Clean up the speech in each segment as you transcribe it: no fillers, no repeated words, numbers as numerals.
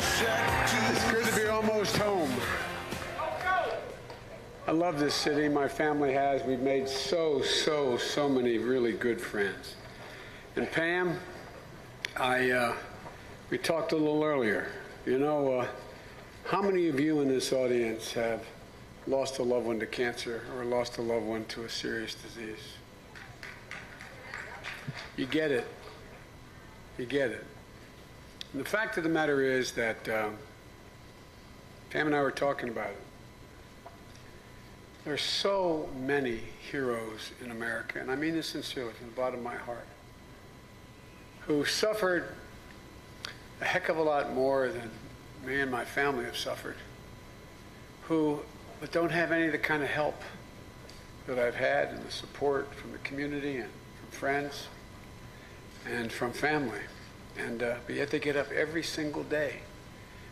It's good to be almost home. I love this city. My family has. We've made so many really good friends. And Pam, we talked a little earlier. You know, how many of you in this audience have lost a loved one to cancer or lost a loved one to a serious disease? You get it. You get it. And the fact of the matter is that Pam and I were talking about it. There's so many heroes in America, and I mean this sincerely from the bottom of my heart, who suffered a heck of a lot more than me and my family have suffered, but don't have any of the kind of help that I've had and the support from the community and from friends and from family. And but yet they get up every single day.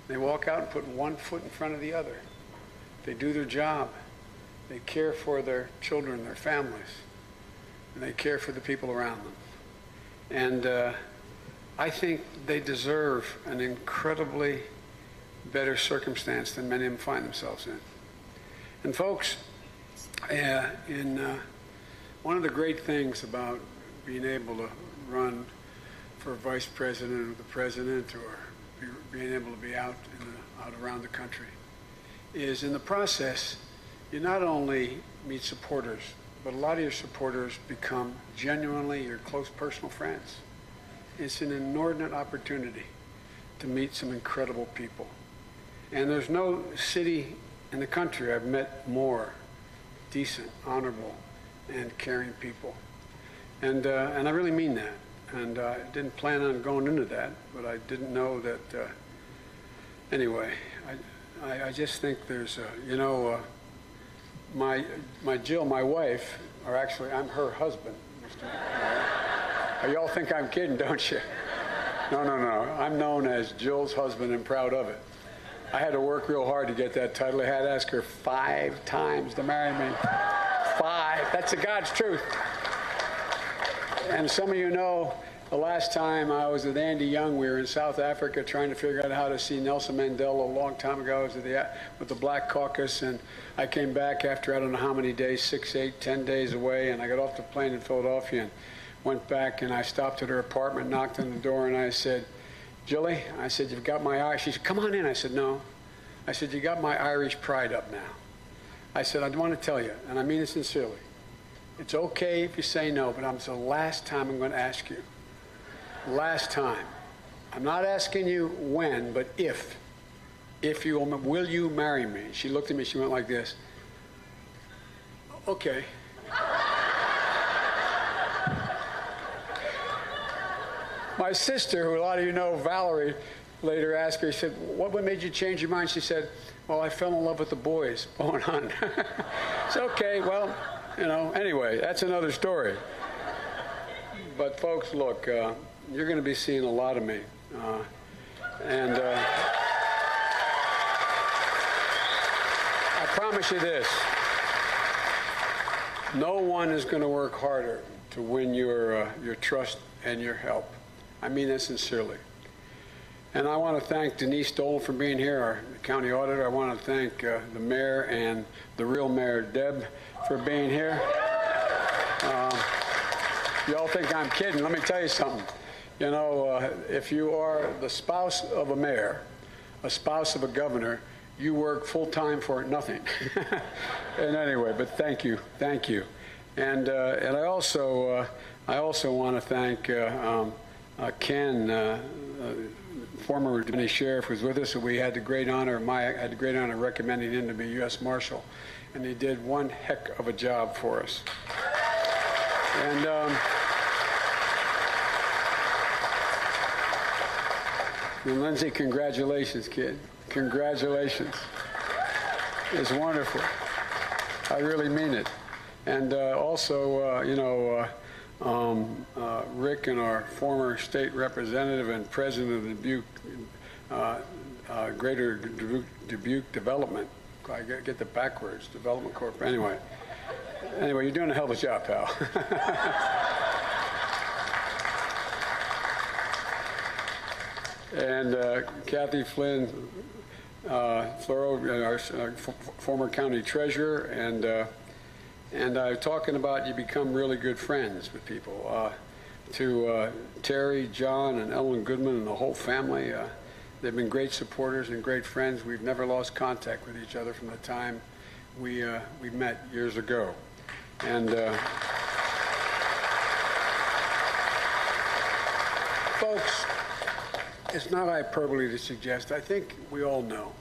They walk out and put one foot in front of the other. They do their job. They care for their children, their families, and they care for the people around them. And I think they deserve an incredibly better circumstance than many of them find themselves in. And folks, one of the great things about being able to run for vice president or the president, or being able to be out around the country, is in the process, you not only meet supporters, but a lot of your supporters become genuinely your close personal friends. It's an inordinate opportunity to meet some incredible people. And there's no city in the country I've met more decent, honorable, and caring people. And I really mean that. And I didn't plan on going into that, but I didn't know that. Anyway, I just think there's, my Jill, my wife, or actually I'm her husband. You all think I'm kidding, don't you? No. I'm known as Jill's husband and proud of it. I had to work real hard to get that title. I had to ask her 5 times to marry me. 5. That's the God's truth. And some of you know, the last time I was with Andy Young, we were in South Africa trying to figure out how to see Nelson Mandela a long time ago. I was with the Black Caucus, and I came back after I don't know how many days, 6, 8, 10 days away, and I got off the plane in Philadelphia and went back, and I stopped at her apartment, knocked on the door, and I said, Jilly, I said, you've got my Irish. She said, come on in. I said, no. I said, you got my Irish pride up now. I said, I want to tell you, and I mean it sincerely. It's okay if you say no, but it's the last time I'm going to ask you. Last time. I'm not asking you when, but if. If you will you marry me? She looked at me, she went like this. Okay. My sister, who a lot of you know, Valerie, later asked her, she said, what made you change your mind? She said, well, I fell in love with the boys. Going on. It's okay, well, anyway, that's another story. But folks, look, you're going to be seeing a lot of me. And I promise you this. No one is going to work harder to win your trust and your help. I mean that sincerely. And I want to thank Denise Stoll for being here, our county auditor. I want to thank the mayor and the real mayor, Deb, for being here. You all think I'm kidding. Let me tell you something. If you are the spouse of a mayor, a spouse of a governor, you work full-time for nothing. And anyway, but thank you. And I also want to thank Ken, former deputy sheriff, who was with us. We had the great honor, recommending him to be U.S. Marshal, and he did one heck of a job for us. And Lindsay, congratulations, kid. Congratulations. It's wonderful. I really mean it. And also, Rick, and our former state representative and president of the Dubuque, Greater Dubuque Development. I get the backwards, Development Corp. Anyway, you're doing a hell of a job, pal. and Kathy Flynn Floro, our former county treasurer, and I'm talking about you become really good friends with people. To Terry, John, and Ellen Goodman and the whole family, they've been great supporters and great friends. We've never lost contact with each other from the time we met years ago. And folks, it's not hyperbole to suggest, I think we all know,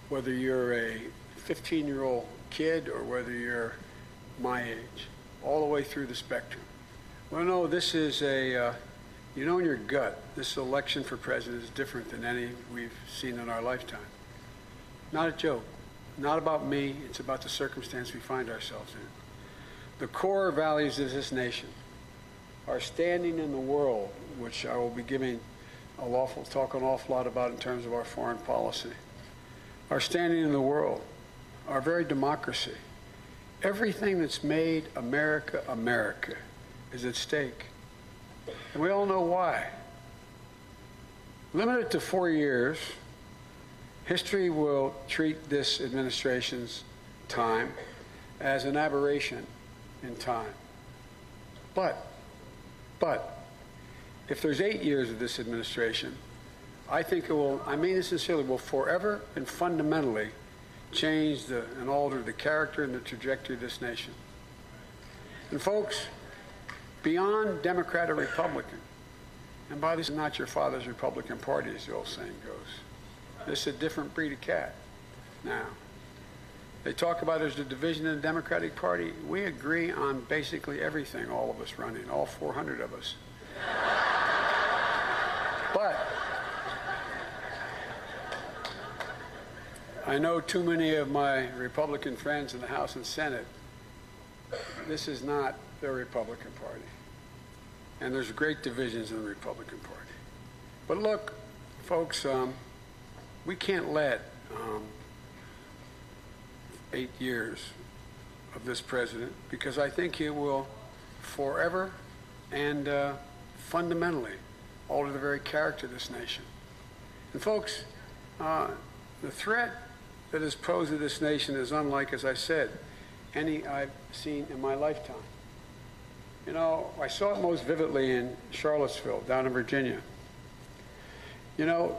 whether you're a 15-year-old kid or whether you're my age, all the way through the spectrum. Well, no, this is you know in your gut, this election for president is different than any we've seen in our lifetime. Not a joke, not about me, it's about the circumstance we find ourselves in. The core values of this nation, our standing in the world, which I will be giving talk an awful lot about in terms of our foreign policy, our standing in the world, our very democracy, everything that's made America America is at stake. And we all know why. Limited to 4 years, history will treat this administration's time as an aberration in time. But, if there's 8 years of this administration, I think it will, I mean it sincerely, will forever and fundamentally change and alter the character and the trajectory of this nation. And folks, beyond Democrat or Republican, and by this is not your father's Republican Party, as the old saying goes. This is a different breed of cat. Now, they talk about there's a division in the Democratic Party. We agree on basically everything, all of us running, all 400 of us. But I know too many of my Republican friends in the House and Senate. This is not the Republican Party. And there's great divisions in the Republican Party. But look, folks, we can't let 8 years of this president, because I think he will forever and fundamentally alter the very character of this nation. And folks, the threat that is posed to this nation is unlike, as I said, any I've seen in my lifetime. You know, I saw it most vividly in Charlottesville, down in Virginia. You know,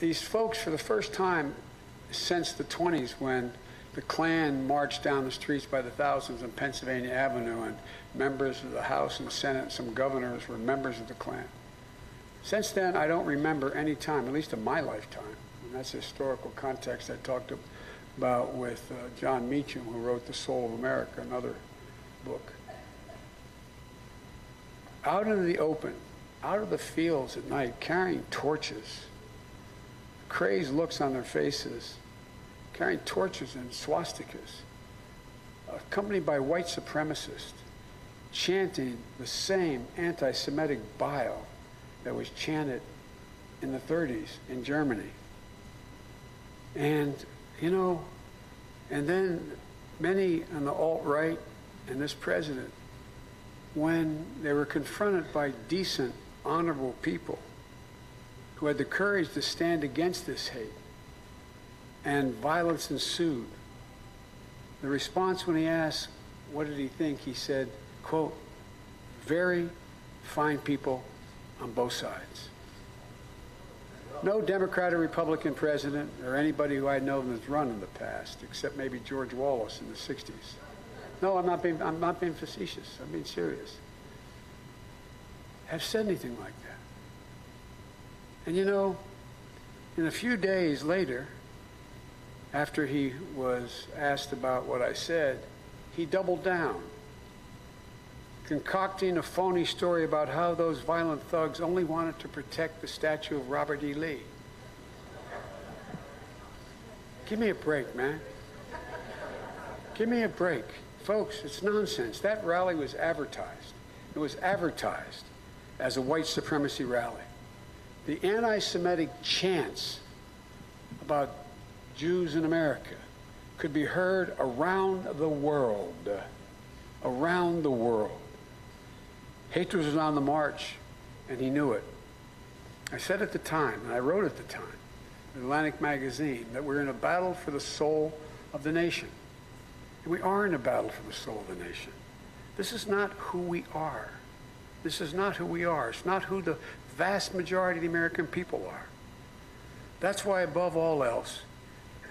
these folks, for the first time since the 20s, when the Klan marched down the streets by the thousands on Pennsylvania Avenue, and members of the House and Senate, some governors were members of the Klan. Since then, I don't remember any time, at least in my lifetime, and that's the historical context I talked about with John Meacham, who wrote The Soul of America, another book. Out into the open, out of the fields at night, carrying torches, crazed looks on their faces, carrying torches and swastikas, accompanied by white supremacists, chanting the same anti-Semitic bile that was chanted in the 30s in Germany. And, you know, and then many on the alt-right and this president, when they were confronted by decent, honorable people who had the courage to stand against this hate, and violence ensued. The response when he asked, what did he think? He said, quote, very fine people on both sides. No Democrat or Republican president or anybody who I know that's run in the past, except maybe George Wallace in the 60s. No, I'm not being facetious. I'm being serious. Have said anything like that. And you know, in a few days later, after he was asked about what I said, he doubled down, concocting a phony story about how those violent thugs only wanted to protect the statue of Robert E. Lee. Give me a break, man. Give me a break. Folks, it's nonsense. That rally was advertised. It was advertised as a white supremacy rally. The anti-Semitic chants about Jews in America could be heard around the world. Around the world. Hatred was on the march, and he knew it. I said at the time, and I wrote at the time, in Atlantic magazine, that we're in a battle for the soul of the nation. And we are in a battle for the soul of the nation. This is not who we are. This is not who we are. It's not who the vast majority of the American people are. That's why, above all else,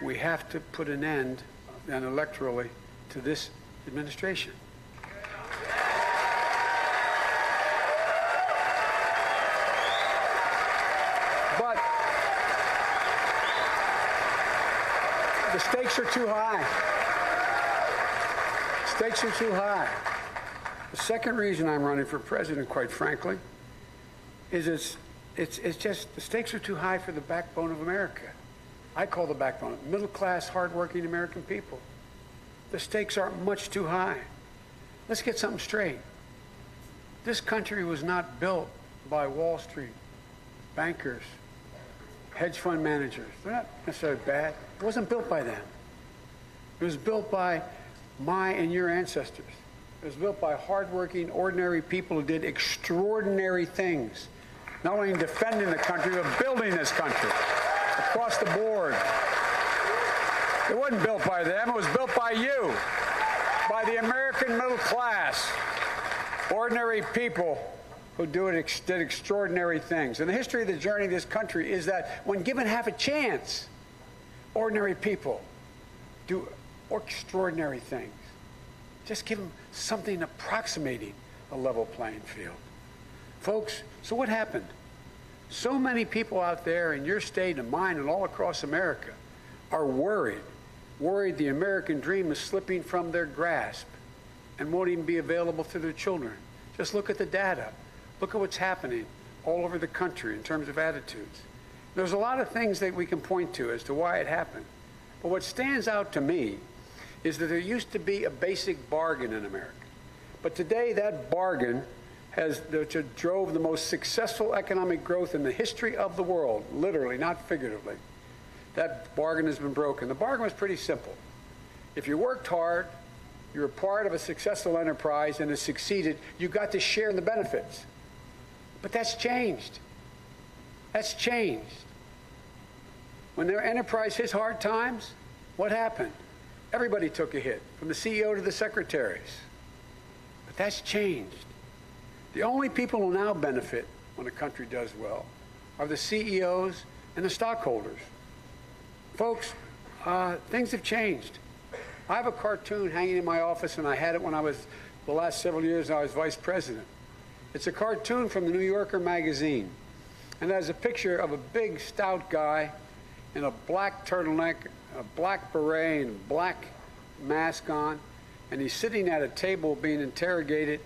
we have to put an end, and electorally, to this administration. But the stakes are too high. Stakes are too high. The second reason I'm running for president, quite frankly, is it's just the stakes are too high for the backbone of America. I call the backbone middle-class, hardworking American people. The stakes are much too high. Let's get something straight. This country was not built by Wall Street, bankers, hedge fund managers. They're not necessarily bad. It wasn't built by them. It was built by my and your ancestors. It was built by hardworking, ordinary people who did extraordinary things, not only in defending the country, but building this country across the board. It wasn't built by them. It was built by you, by the American middle class, ordinary people who did extraordinary things. And the history of the journey of this country is that when given half a chance, ordinary people do extraordinary things. Just give them something approximating a level playing field. Folks, so what happened? So many people out there in your state and mine and all across America are worried the American dream is slipping from their grasp and won't even be available to their children. Just look at the data. Look at what's happening all over the country in terms of attitudes. There's a lot of things that we can point to as to why it happened. But what stands out to me is that there used to be a basic bargain in America. But today that bargain which drove the most successful economic growth in the history of the world, literally, not figuratively, that bargain has been broken. The bargain was pretty simple. If you worked hard, you were part of a successful enterprise and it succeeded, you got to share in the benefits. But that's changed. That's changed. When their enterprise hit hard times, what happened? Everybody took a hit, from the CEO to the secretaries. But that's changed. The only people who now benefit when a country does well are the CEOs and the stockholders. Folks, things have changed. I have a cartoon hanging in my office, and I had it when I was, the last several years, I was vice president. It's a cartoon from the New Yorker magazine, and it has a picture of a big, stout guy in a black turtleneck, a black beret, and a black mask on, and he's sitting at a table being interrogated,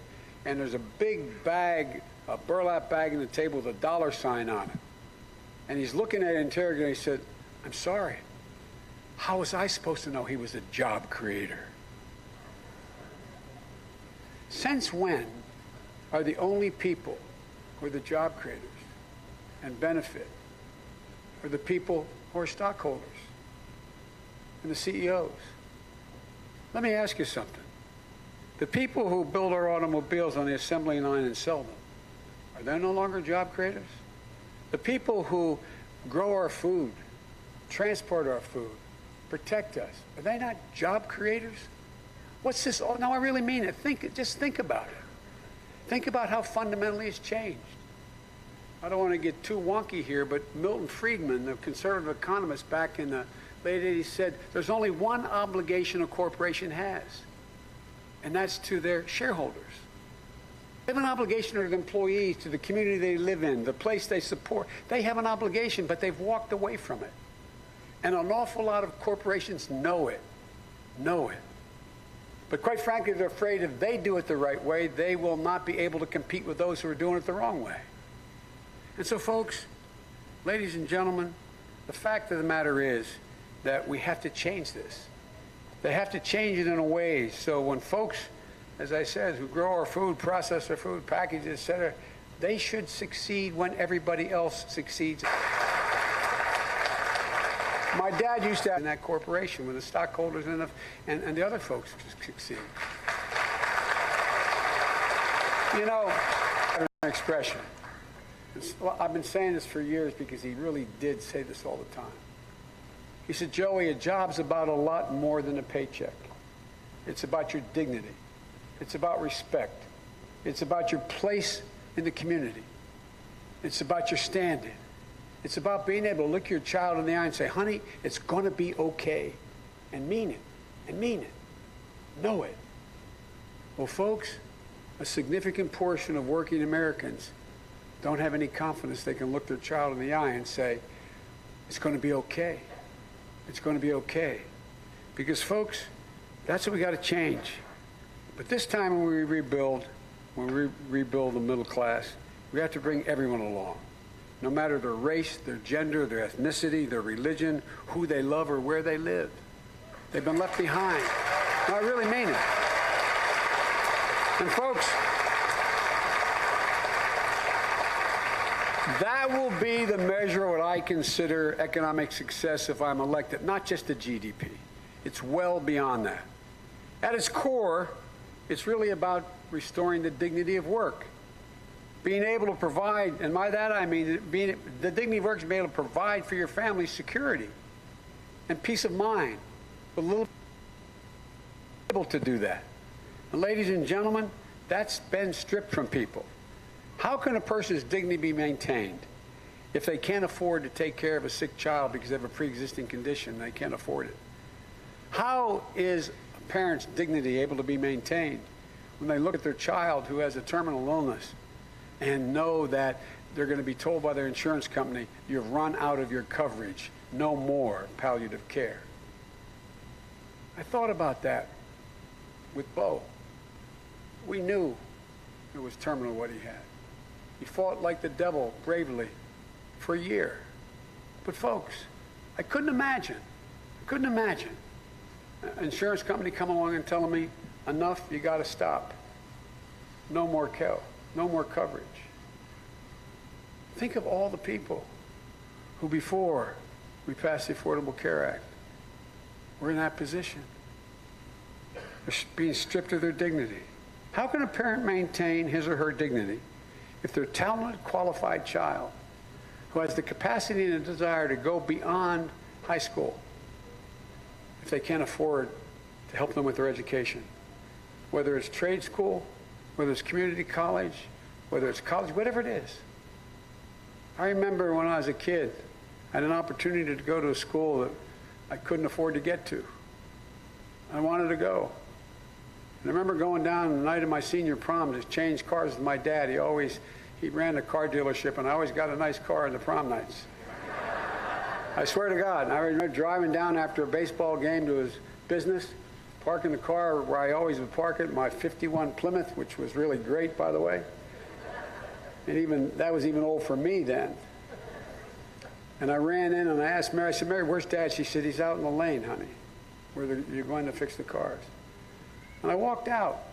and there's a big bag, a burlap bag in the table with a dollar sign on it. And he's looking at the interrogator, and he said, "I'm sorry, how was I supposed to know he was a job creator?" Since when are the only people who are the job creators and benefit are the people who are stockholders and the CEOs? Let me ask you something. The people who build our automobiles on the assembly line and sell them, are they no longer job creators? The people who grow our food, transport our food, protect us, are they not job creators? What's this? Oh, no, I really mean it. Just think about it. Think about how fundamentally it's changed. I don't want to get too wonky here, but Milton Friedman, the conservative economist back in the late 80s, said there's only one obligation a corporation has, and that's to their shareholders. They have an obligation to their employees, to the community they live in, the place they support. They have an obligation, but they've walked away from it. And an awful lot of corporations know it. But quite frankly, they're afraid if they do it the right way, they will not be able to compete with those who are doing it the wrong way. And so, folks, ladies and gentlemen, the fact of the matter is that we have to change this. They have to change it in a way so when folks, as I said, who grow our food, process our food, package it, et cetera, they should succeed when everybody else succeeds. My dad used to have in that corporation when the stockholders and the other folks succeed. You know, an expression. Well, I've been saying this for years because he really did say this all the time. He said, Joey, a job's about a lot more than a paycheck. It's about your dignity. It's about respect. It's about your place in the community. It's about your standing. It's about being able to look your child in the eye and say, honey, it's going to be okay. And mean it. And mean it. Know it. Well, folks, a significant portion of working Americans don't have any confidence they can look their child in the eye and say, it's going to be okay. It's going to be okay. Because, folks, that's what we got to change. But this time when we rebuild the middle class, we have to bring everyone along, no matter their race, their gender, their ethnicity, their religion, who they love, or where they live. They've been left behind. No, I really mean it. And folks, that will be the measure of what I consider economic success if I'm elected, not just the GDP. It's well beyond that. At its core, it's really about restoring the dignity of work. Being able to provide, and by that I mean the dignity of work is being able to provide for your family security and peace of mind. But little able to do that. And ladies and gentlemen, that's been stripped from people. How can a person's dignity be maintained if they can't afford to take care of a sick child because they have a pre-existing condition and they can't afford it? How is a parent's dignity able to be maintained when they look at their child who has a terminal illness and know that they're going to be told by their insurance company, you've run out of your coverage, no more palliative care? I thought about that with Bo. We knew it was terminal what he had. He fought like the devil bravely for a year. But folks, I couldn't imagine an insurance company coming along and telling me, enough, you got to stop. No more coverage. Think of all the people who, before we passed the Affordable Care Act, were in that position. They're being stripped of their dignity. How can a parent maintain his or her dignity if their talented, qualified child, who has the capacity and the desire to go beyond high school, if they can't afford to help them with their education? Whether it's trade school, whether it's community college, whether it's college, whatever it is. I remember when I was a kid, I had an opportunity to go to a school that I couldn't afford to get to. I wanted to go. And I remember going down the night of my senior prom to change cars with my dad. He ran a car dealership, and I always got a nice car in the prom nights. I swear to God. And I remember driving down after a baseball game to his business, parking the car where I always would park it, my 51 Plymouth, which was really great, by the way. And that was even old for me then. And I ran in and I asked Mary, I said, Mary, where's Dad? She said, he's out in the lane, honey, where you're going to fix the cars. And I walked out,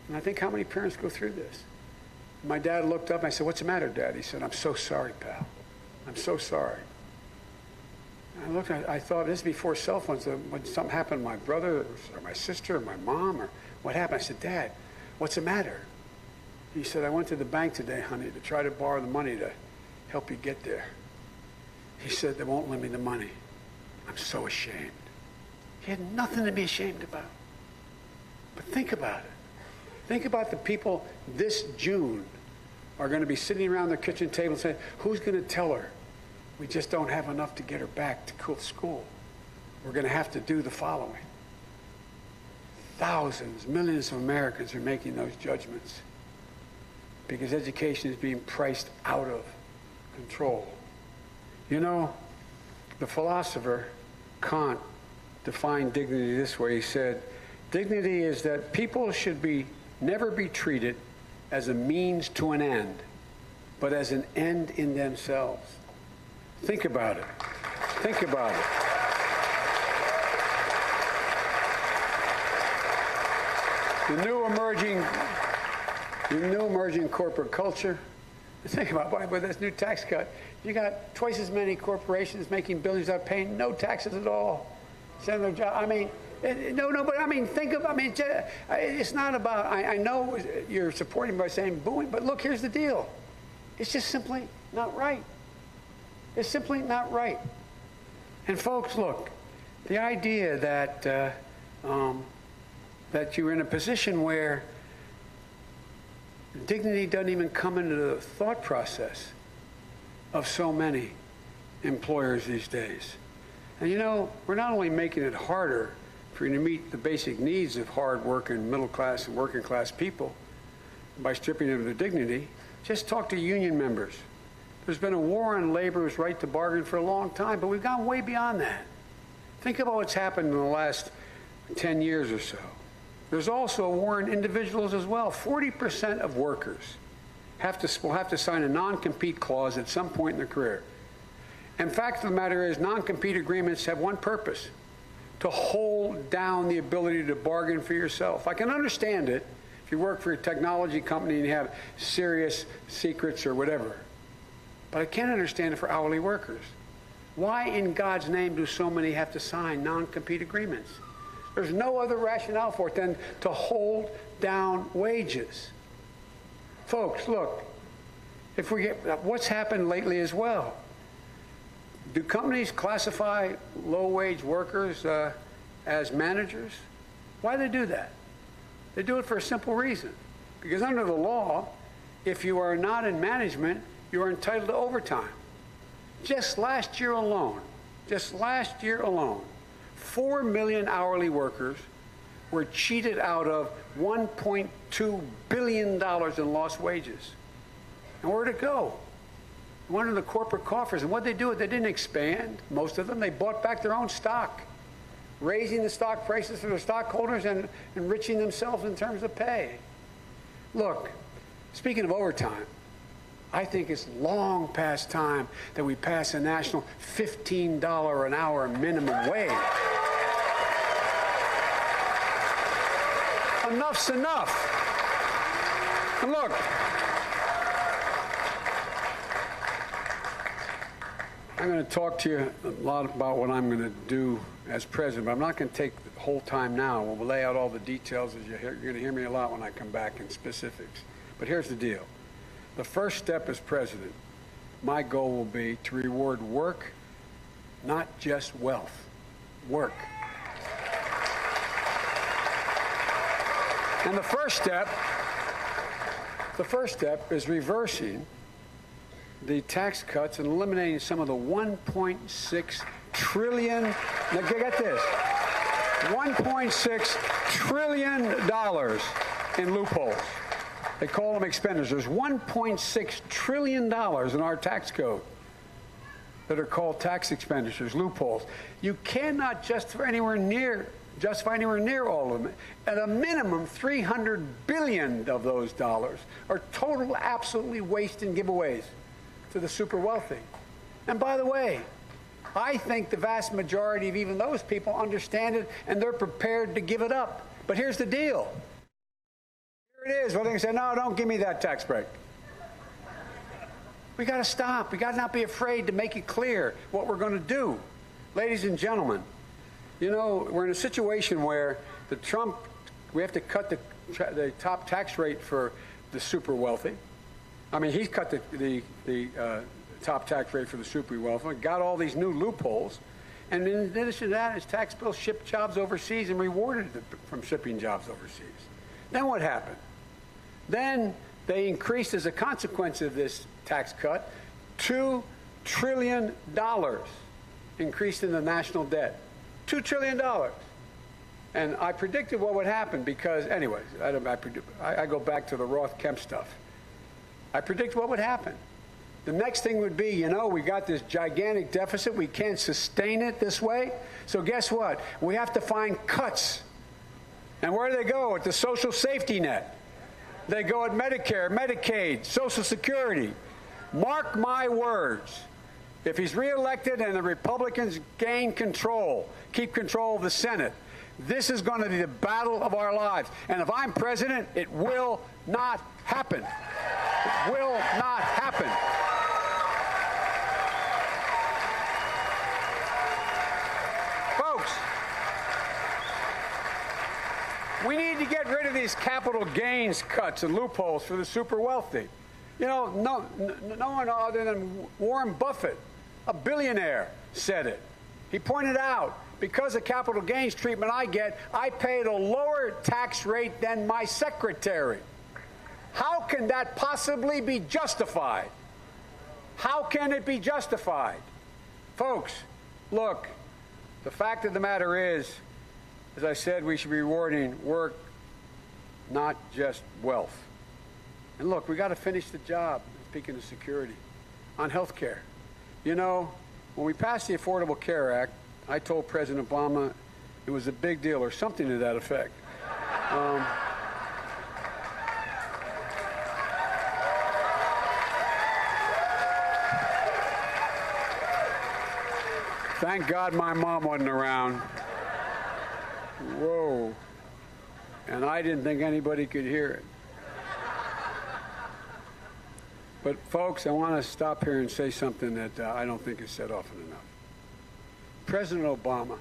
and I think how many parents go through this? My dad looked up, and I said, what's the matter, Dad? He said, I'm so sorry, pal. I'm so sorry. And I looked, I thought, this is before cell phones. When something happened to my brother or my sister or my mom, or what happened? I said, Dad, what's the matter? He said, I went to the bank today, honey, to try to borrow the money to help you get there. He said, they won't lend me the money. I'm so ashamed. He had nothing to be ashamed about. But think about it. Think about the people this June are going to be sitting around their kitchen table saying, who's going to tell her we just don't have enough to get her back to school? We're going to have to do the following. Thousands, millions of Americans are making those judgments because education is being priced out of control. You know, the philosopher Kant defined dignity this way. He said, dignity is that people should never be treated as a means to an end, but as an end in themselves. Think about it. Think about it. The new emerging corporate culture. Think about it. With this new tax cut, you got twice as many corporations making billions without paying no taxes at all. Send their job. I mean, but I mean, it's not about, I know you're supporting by saying booing, but look, here's the deal. It's just simply not right. It's simply not right. And folks, look, the idea that that you're in a position where dignity doesn't even come into the thought process of so many employers these days. And you know, we're not only making it harder for you to meet the basic needs of hard-working, middle-class and working-class people by stripping them of their dignity. Just talk to union members. There's been a war on labor's right to bargain for a long time, but we've gone way beyond that. Think about what's happened in the last 10 years or so. There's also a war on individuals as well. 40% of workers will have to sign a non-compete clause at some point in their career. And fact of the matter is, non-compete agreements have one purpose: to hold down the ability to bargain for yourself. I can understand it if you work for a technology company and you have serious secrets or whatever. But I can't understand it for hourly workers. Why in God's name do so many have to sign non-compete agreements? There's no other rationale for it than to hold down wages. Folks, look, if we get what's happened lately as well. Do companies classify low-wage workers as managers? Why do they do that? They do it for a simple reason. Because under the law, if you are not in management, you are entitled to overtime. Just last year alone, 4 million hourly workers were cheated out of $1.2 billion in lost wages. And where'd it go? It went into the corporate coffers. And what they do, they didn't expand, most of them. They bought back their own stock, raising the stock prices for their stockholders and enriching themselves in terms of pay. Look, speaking of overtime, I think it's long past time that we pass a national $15 an hour minimum wage. Enough's enough. And look, I'm going to talk to you a lot about what I'm going to do as president, but I'm not going to take the whole time now. We'll lay out all the details. As you're going to hear me a lot when I come back in specifics. But here's the deal. The first step as president, my goal will be to reward work, not just wealth. Work. And the first step is reversing the tax cuts and eliminating some of the $1.6 trillion, now get this, $1.6 trillion in loopholes. They call them expenditures. There's $1.6 trillion in our tax code that are called tax expenditures, loopholes. You cannot justify anywhere near all of them. At a minimum, $300 billion of those dollars are total, absolutely waste and giveaways to the super wealthy. And by the way, I think the vast majority of even those people understand it and they're prepared to give it up. But here's the deal. Here it is. Well, they say, no, don't give me that tax break. We got to stop. We got to not be afraid to make it clear what we're going to do. Ladies and gentlemen, you know, we're in a situation where we have to cut the top tax rate for the super wealthy. I mean, he's cut the top tax rate for the super wealthy, got all these new loopholes, and in addition to that, his tax bill shipped jobs overseas and rewarded them from shipping jobs overseas. Then what happened? Then they increased, as a consequence of this tax cut, $2 trillion increased in the national debt. $2 trillion. And I predicted what would happen because, anyways, I go back to the Roth-Kemp stuff. I predict what would happen. The next thing would be, you know, we got this gigantic deficit. We can't sustain it this way. So guess what? We have to find cuts. And where do they go? At the social safety net. They go at Medicare, Medicaid, Social Security. Mark my words. If he's reelected and the Republicans gain control, keep control of the Senate, this is going to be the battle of our lives. And if I'm president, it will not happen. It will not happen. Folks, we need to get rid of these capital gains cuts and loopholes for the super wealthy. You know, no one other than Warren Buffett, a billionaire, said it. He pointed out, because of capital gains treatment I get, I paid a lower tax rate than my secretary. How can that possibly be justified? How can it be justified? Folks, look, the fact of the matter is, as I said, we should be rewarding work, not just wealth. And look, we got to finish the job, speaking of security, on health care. You know, when we passed the Affordable Care Act, I told President Obama it was a big deal, or something to that effect. Thank God my mom wasn't around. Whoa. And I didn't think anybody could hear it. But folks, I want to stop here and say something that I don't think is said often enough. President Obama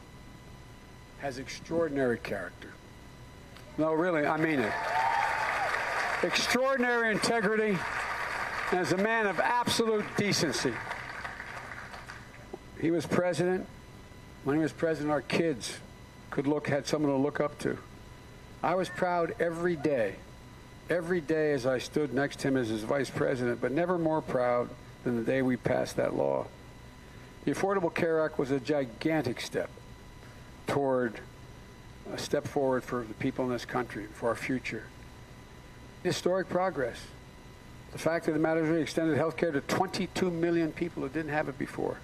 has extraordinary character. No, really, I mean it. Extraordinary integrity, and is a man of absolute decency. He was president. When he was president, our kids had someone to look up to. I was proud every day as I stood next to him as his vice president, but never more proud than the day we passed that law. The Affordable Care Act was a gigantic step forward for the people in this country, for our future. Historic progress. The fact of the matter is we extended health care to 22 million people who didn't have it before.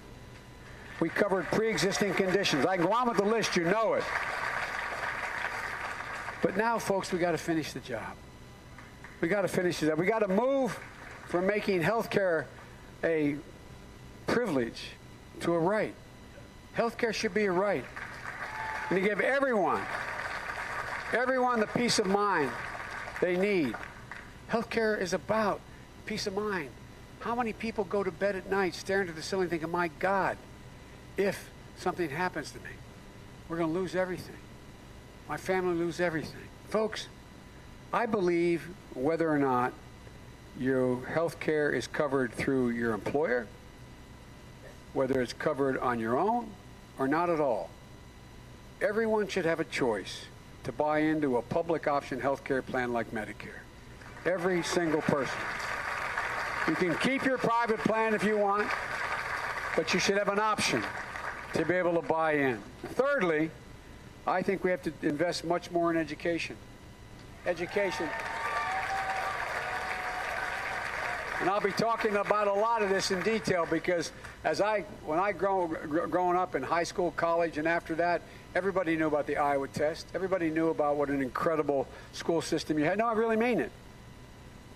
We covered pre-existing conditions. I can go on with the list, you know it. But now, folks, we got to finish the job. We got to finish the job. We got to move from making health care a privilege to a right. Health care should be a right. And to give everyone the peace of mind they need. Health care is about peace of mind. How many people go to bed at night staring to the ceiling thinking, my God, if something happens to me, we're going to lose everything. My family will lose everything. Folks, I believe whether or not your health care is covered through your employer, whether it's covered on your own or not at all, everyone should have a choice to buy into a public option health care plan like Medicare. Every single person. You can keep your private plan if you want, but you should have an option to be able to buy in. Thirdly, I think we have to invest much more in education. Education. And I'll be talking about a lot of this in detail because when I growing up in high school, college, and after that, everybody knew about the Iowa test. Everybody knew about what an incredible school system you had. No, I really mean it.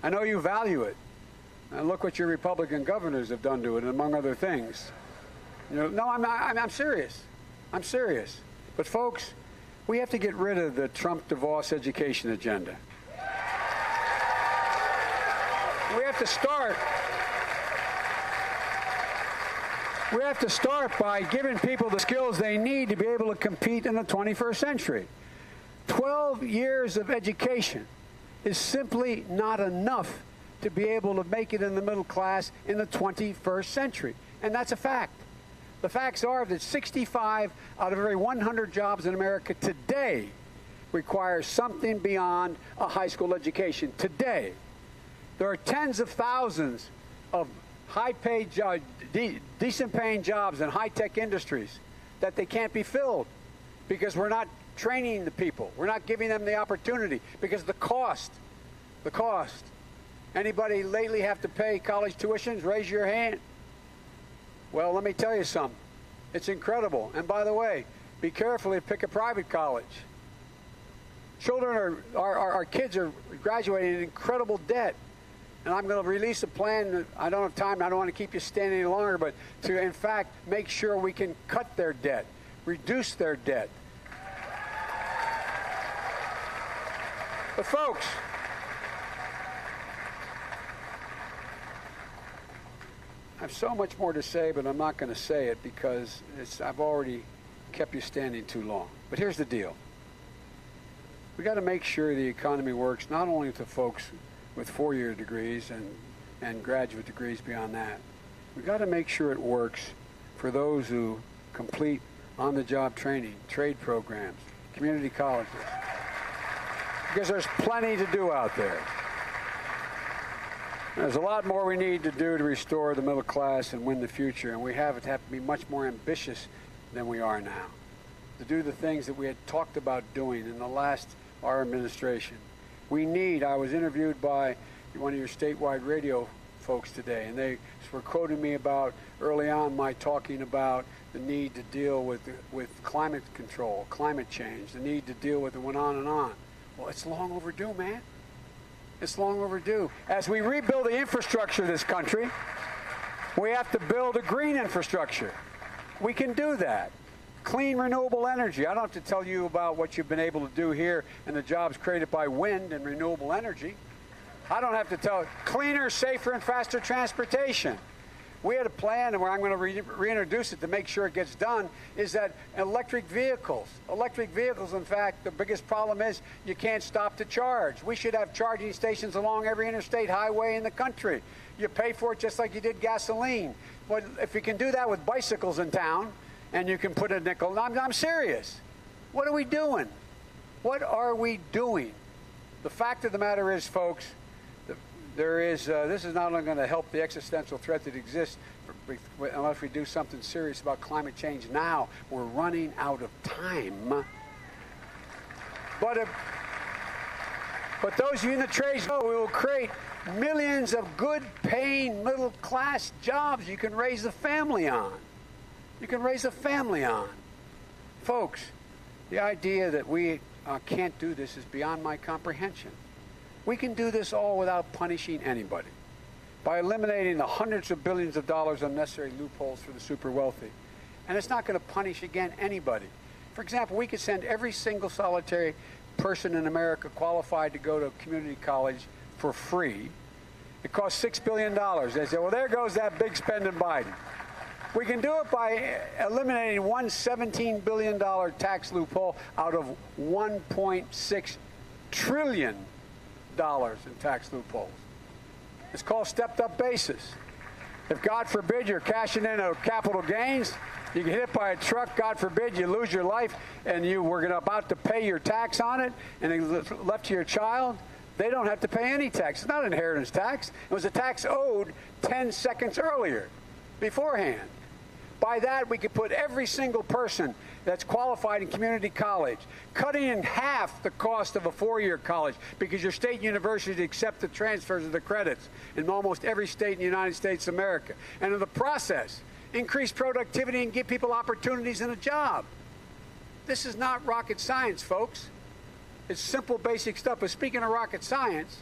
I know you value it. And look what your Republican governors have done to it, among other things. You know, no, I'm serious. I'm serious. But folks, we have to get rid of the Trump-DeVos education agenda. We have to start by giving people the skills they need to be able to compete in the 21st century. 12 years of education is simply not enough to be able to make it in the middle class in the 21st century. And that's a fact. The facts are that 65 out of every 100 jobs in America today require something beyond a high school education. Today. There are tens of thousands of high-paid, decent-paying jobs in high-tech industries that they can't be filled because we're not training the people. We're not giving them the opportunity because the cost. Anybody lately have to pay college tuitions? Raise your hand. Well, let me tell you something. It's incredible. And by the way, be careful to pick a private college. Our kids are graduating in incredible debt. And I'm going to release a plan. I don't have time. I don't want to keep you standing any longer, but to, in fact, make sure we can cut their debt, reduce their debt. But folks, I have so much more to say, but I'm not going to say it because I've already kept you standing too long. But here's the deal. We got to make sure the economy works not only to folks with 4-year degrees and and graduate degrees beyond that. We've got to make sure it works for those who complete on-the-job training, trade programs, community colleges, because there's plenty to do out there. There's a lot more we need to do to restore the middle class and win the future, and we have to be much more ambitious than we are now, to do the things that we had talked about doing in the last our administration. I was interviewed by one of your statewide radio folks today, and they were quoting me about early on my talking about the need to deal with climate control, climate change, the need to deal with it, went on and on. Well, it's long overdue, man. It's long overdue. As we rebuild the infrastructure of this country, we have to build a green infrastructure. We can do that. Clean, renewable energy. I don't have to tell you about what you've been able to do here and the jobs created by wind and renewable energy. I don't have to tell you. Cleaner, safer, and faster transportation. We had a plan, and I'm going to reintroduce it to make sure it gets done, is that electric vehicles, in fact, the biggest problem is you can't stop to charge. We should have charging stations along every interstate highway in the country. You pay for it just like you did gasoline. But if you can do that with bicycles in town, and you can put a nickel, I'm serious. What are we doing? What are we doing? The fact of the matter is, folks, this is not only going to help the existential threat that exists unless we do something serious about climate change now. We're running out of time. But those of you in the trades know we will create millions of good-paying middle-class jobs you can raise a family on. You can raise a family on. Folks, the idea that we can't do this is beyond my comprehension. We can do this all without punishing anybody, by eliminating the hundreds of billions of dollars unnecessary loopholes for the super wealthy. And it's not going to punish, again, anybody. For example, we could send every single solitary person in America qualified to go to community college for free. It costs $6 billion. They say, well, there goes that big spending Biden. We can do it by eliminating one $17 billion tax loophole out of $1.6 trillion in tax loopholes. It's called stepped-up basis. If, God forbid, you're cashing in a capital gains, you get hit by a truck, God forbid, you lose your life, and you were about to pay your tax on it, and it's left to your child, they don't have to pay any tax. It's not inheritance tax. It was a tax owed 10 seconds earlier, beforehand. By that, we could put every single person that's qualified in community college, cutting in half the cost of a four-year college, because your state universities accept the transfers of the credits in almost every state in the United States of America. And in the process, increase productivity and give people opportunities in a job. This is not rocket science, folks. It's simple, basic stuff. But speaking of rocket science,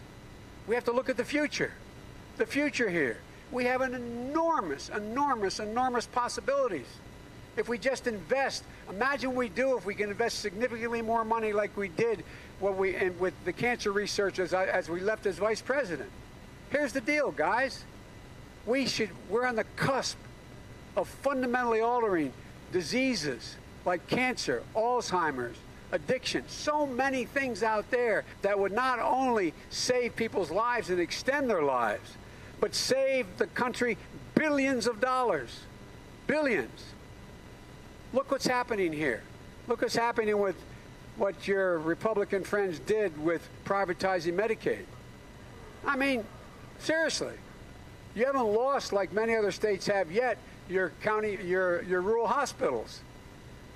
we have to look at the future. The future here. We have an enormous possibilities. If we just invest, imagine what we do if we can invest significantly more money like we did with the cancer research as we left as vice president. Here's the deal, guys. We're on the cusp of fundamentally altering diseases like cancer, Alzheimer's, addiction, so many things out there that would not only save people's lives and extend their lives, but save the country billions of dollars. Billions. Look what's happening here. Look what's happening with what your Republican friends did with privatizing Medicaid. I mean, seriously. You haven't lost, like many other states have yet, your rural hospitals.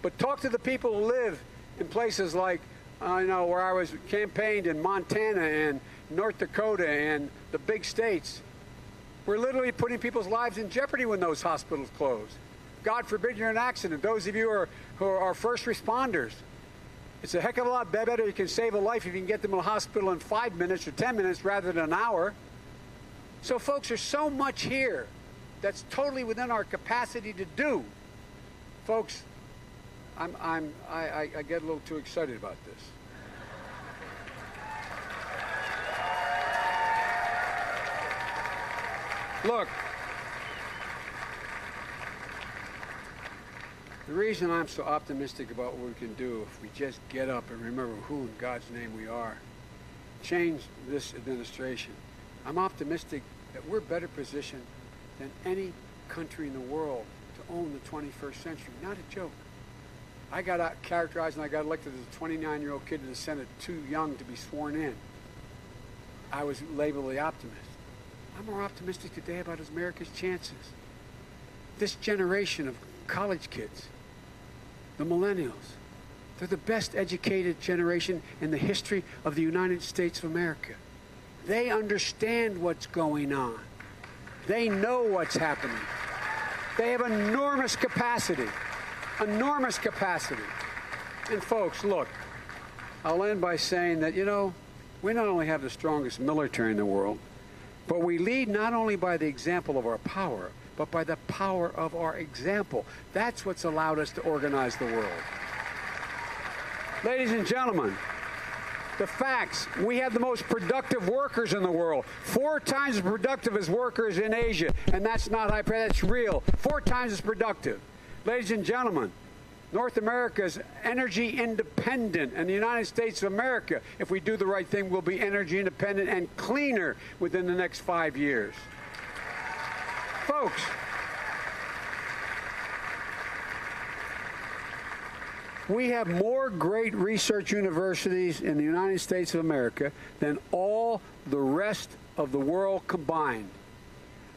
But talk to the people who live in places like, where I was campaigned in Montana and North Dakota and the big states. We're literally putting people's lives in jeopardy when those hospitals close. God forbid you're in an accident. Those of you who are first responders, it's a heck of a lot better. You can save a life if you can get them to the hospital in 5 minutes or 10 minutes rather than an hour. So, folks, there's so much here that's totally within our capacity to do. Folks, I get a little too excited about this. Look, the reason I'm so optimistic about what we can do if we just get up and remember who in God's name we are, change this administration. I'm optimistic that we're better positioned than any country in the world to own the 21st century. Not a joke. I got characterized and I got elected as a 29-year-old kid to the Senate, too young to be sworn in. I was labeled the optimist. I'm more optimistic today about America's chances. This generation of college kids, the millennials, they're the best educated generation in the history of the United States of America. They understand what's going on. They know what's happening. They have enormous capacity. Enormous capacity. And folks, look, I'll end by saying that, you know, we not only have the strongest military in the world, but we lead not only by the example of our power, but by the power of our example. That's what's allowed us to organize the world. Ladies and gentlemen, the facts, we have the most productive workers in the world, 4 times as productive as workers in Asia, and that's not hyper, that's real, 4 times as productive. Ladies and gentlemen, North America is energy independent, and the United States of America, if we do the right thing, will be energy independent and cleaner within the next 5 years. Folks, we have more great research universities in the United States of America than all the rest of the world combined.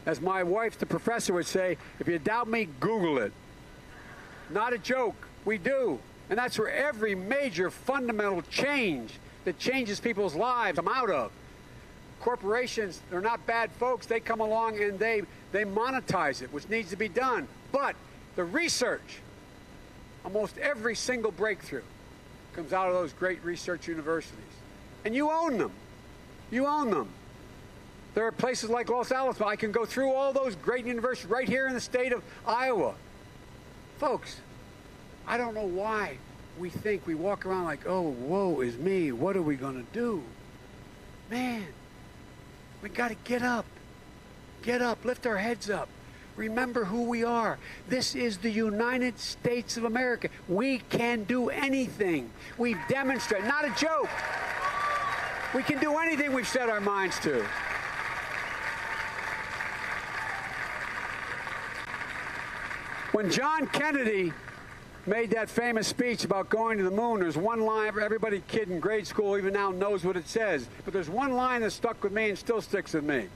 As my wife, the professor, would say, if you doubt me, Google it. Not a joke. We do. And that's where every major fundamental change that changes people's lives come out of. Corporations, they're not bad folks. They come along and they monetize it, which needs to be done. But the research, almost every single breakthrough comes out of those great research universities. And you own them. You own them. There are places like Los Alamos. I can go through all those great universities right here in the state of Iowa. Folks, I don't know why we think we walk around like, oh, woe is me. What are we going to do? Man, we got to get up. Get up. Lift our heads up. Remember who we are. This is the United States of America. We can do anything. We've demonstrated. Not a joke. We can do anything we've set our minds to. When John Kennedy made that famous speech about going to the moon, there's one line, everybody kid in grade school even now knows what it says, but there's one line that stuck with me and still sticks with me.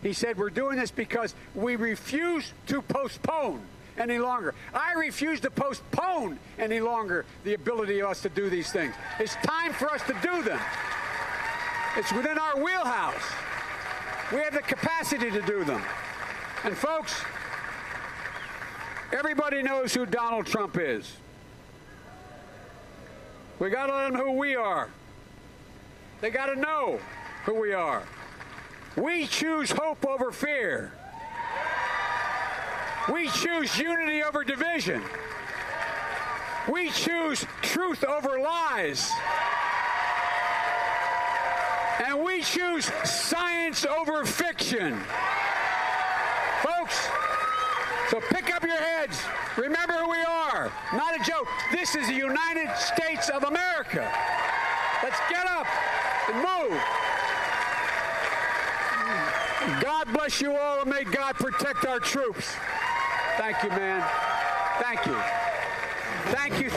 He said, we're doing this because we refuse to postpone any longer. I refuse to postpone any longer the ability of us to do these things. It's time for us to do them. It's within our wheelhouse. We have the capacity to do them. And folks, everybody knows who Donald Trump is. We got to let them know who we are. They got to know who we are. We choose hope over fear. We choose unity over division. We choose truth over lies. And we choose science over fiction. Folks, so pick up your heads. Remember who we are. Not a joke. This is the United States of America. Let's get up and move. God bless you all, and may God protect our troops. Thank you, man. Thank you. Thank you.